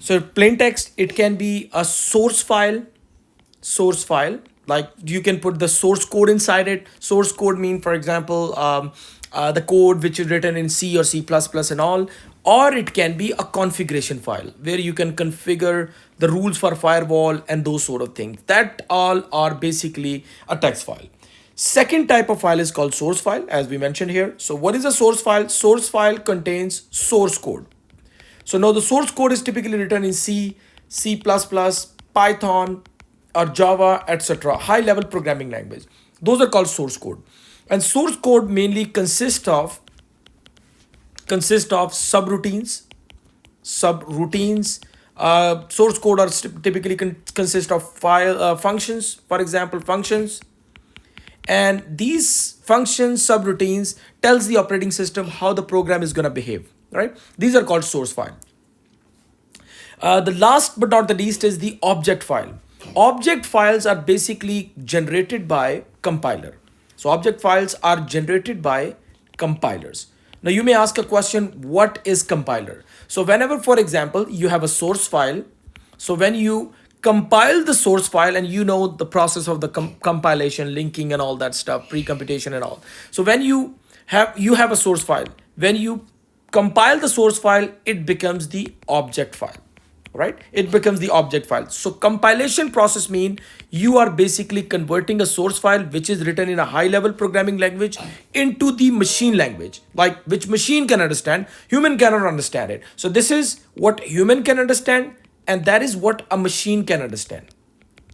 So plain text, it can be a source file, like you can put the source code inside it. Source code mean, for example, the code which is written in C or C++ and all. Or it can be a configuration file where you can configure the rules for firewall and those sort of things. That all are basically a text file. Second type of file is called source file, as we mentioned here. So what is a source file? Source file contains source code. So now the source code is typically written in C, C++, Python, or Java, etc. High level programming language. Those are called source code. And source code mainly consists of subroutines. Source code are typically consist of file functions, for example, functions. And these functions, subroutines, tells the operating system how the program is going to behave, right? These are called source file. The last but not the least is the object file. Object files are basically generated by compiler. So object files are generated by compilers. Now you may ask a question, what is compiler? So whenever, for example, you have a source file, so when you compile the source file, and you know the process of the compilation, linking and all that stuff, pre-computation and all. So when you have a source file, when you compile the source file, it becomes the object file, right? It becomes the object file. So compilation process mean you are basically converting a source file which is written in a high level programming language into the machine language, like which machine can understand. Human cannot understand it. So this is what human can understand, and that is what a machine can understand.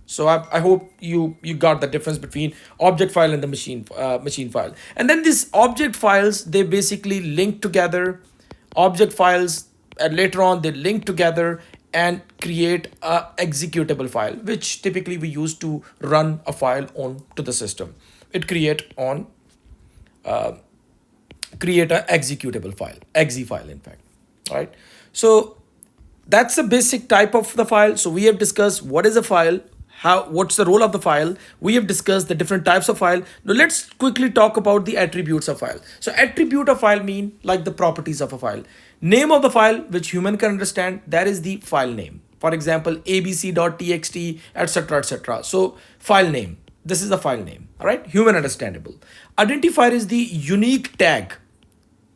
So I hope you got the difference between object file and the machine file. And then these object files, they basically link together. Object files, and later on they link together and create a executable file, which typically we use to run a file on to the system. It create a executable file, exe file in fact, right? So that's the basic type of the file. So we have discussed what is a file, what's the role of the file. We have discussed the different types of file. Now let's quickly talk about the attributes of file. So attribute of file mean like the properties of a file. Name of the file which human can understand, that is the file name. For example, abc.txt, etc, etc. So file name, this is the file name, all right? Human understandable. Identifier is the unique tag.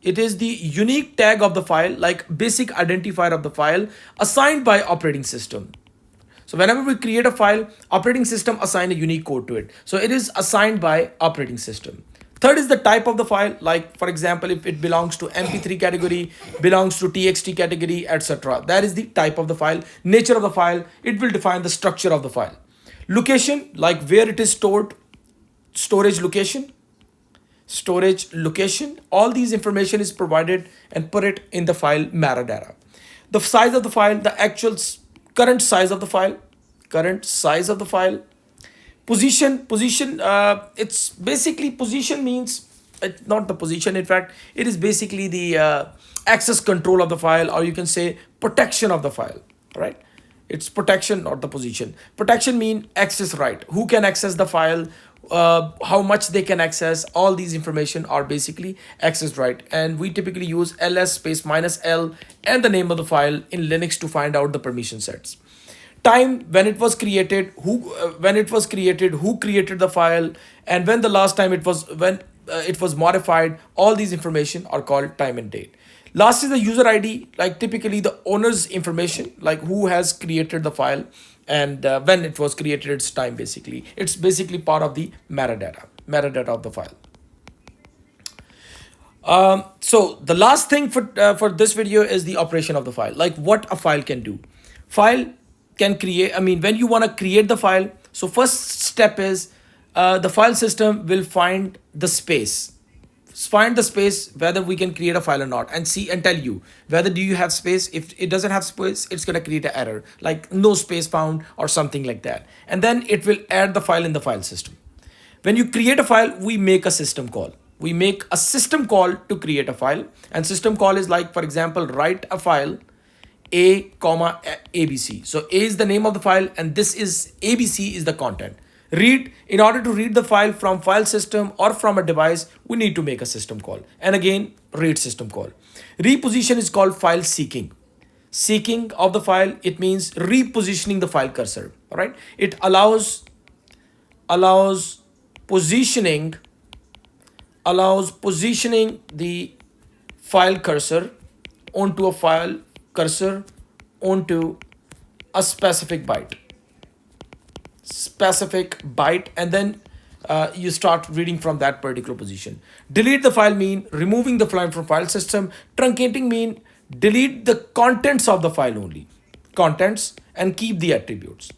It is the unique tag of the file, like basic identifier of the file assigned by operating system. So whenever we create a file, operating system assign a unique code to it. So it is assigned by operating system. Third is the type of the file, like for example, if it belongs to MP3 category, belongs to TXT category, etc. That is the type of the file. Nature of the file, it will define the structure of the file. Location, like where it is stored, storage location, all these information is provided and put it in the file metadata. The size of the file, the actual current size of the file, position, it's basically position means not the position, in fact it is basically the access control of the file, or you can say protection of the file, right? It's protection, not the position. Protection mean access right, who can access the file, how much they can access. All these information are basically access right, and we typically use ls space -l and the name of the file in Linux to find out the permission sets. Time, when it was created, who created the file, and when the last time it was modified. All these information are called time and date. Last is the user ID, like typically the owner's information, like who has created the file, and when it was created, its time. Basically it's basically part of the metadata of the file. So the last thing for this video is the operation of the file, like what a file can do. File can create, I mean, when you want to create the file, so first step is the file system will find the space. Find the space whether we can create a file or not, and see and tell you whether do you have space. If it doesn't have space, it's going to create an error like no space found or something like that, and then it will add the file in the file system. When you create a file, we make a system call. We make a system call to create a file, and system call is like, for example, write a file a comma abc. So a is the name of the file, and this is abc is the content. Read, in order to read the file from file system or from a device, we need to make a system call, and again read system call. Reposition is called file seeking. seeking of the file, it means repositioning the file cursor. All right, it allows positioning the file cursor onto a file cursor onto a specific byte, and then you start reading from that particular position. Delete the file mean removing the file from file system. Truncating mean delete the contents of the file only, contents, and keep the attributes.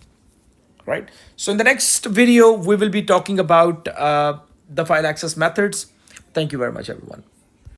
Right. So in the next video, we will be talking about the file access methods. Thank you very much, everyone.